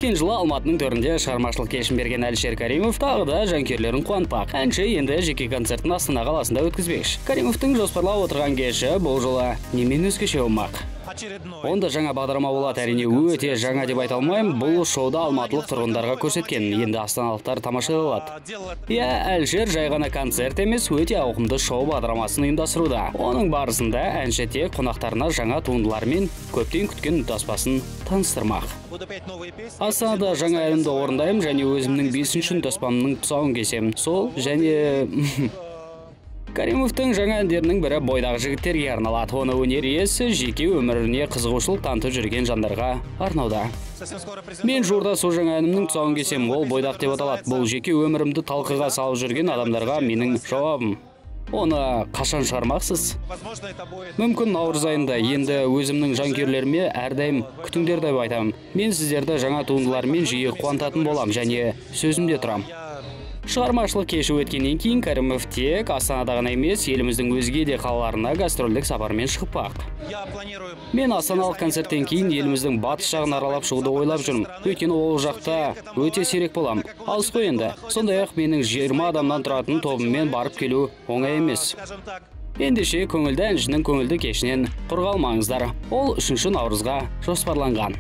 Өткен жылы Алматының төрінде шығармашылық кешін берген Әлішер Каримов тағы да жанкүйерлерін қуантпақ. Әнші енді жеке концертін Астана қаласында өткізбекші. Каримовтың жоспарлап отырған кеші бұл жылы немен өзгеше болмақ. Онда жаңа бағдарлама болады, әрине өте жаңа деп айта алмаймын. Бұл шоуды алматылық тұрғындарға көрсеткен. Енді астаналықтар тамашалай алады. Әлішер жай ғана концерт емес, өте ауқымды шоу бағдарламасын ұйымдастыруда. Оның барысында әнші тек қонақтарына жаңа туындылармен көптен күткен үнтаспасын таныстырмақ. Астанада жаңа әнімді орындаймын және өзімнің 5-ші үнтаспамның тұсауын кесем. Сол және Каримовтың жаңа әндерінің бірі бойдағы жігіттерге арналады. Оны өнер иесі жеке өміріне қызығушылық танытып жүрген жандарға арнауда. Мен жуырда сол жаңа әнімнің тұсауын кесем, ол бойдақ деп аталады. Бұл жеке өмірімді талқыға салып жүрген адамдарға менің жауабым. Оны қашан шығармақсыз? Мүмкін наурыз айында. Енді өзімнің жанкүйерлеріме әрдайым күтіңдер деп айтамын. Мен сіздерді жаңа туындылармен жиі қуантатын болам және сөзімде тұрам. Шығармашылық кеші өткеннен кейін Каримов тек Астанада ғана емес, еліміздің өзге де қалаларына гастрольдік сапармен шығыппақ. Мен астаналық концерттен кейін еліміздің батыс жағын аралап шығуды ойлап жүрмін. Өйткені ол жақта өте сирек болам. Алыс қой енді. Сондай-ақ менің 20 адамнан тұратын тобыммен барып келу оңай емес. Ендеше көңілді әншінің көңілді кешінен құр қалмаңыздар. Ол 3 наурызға жоспарланған.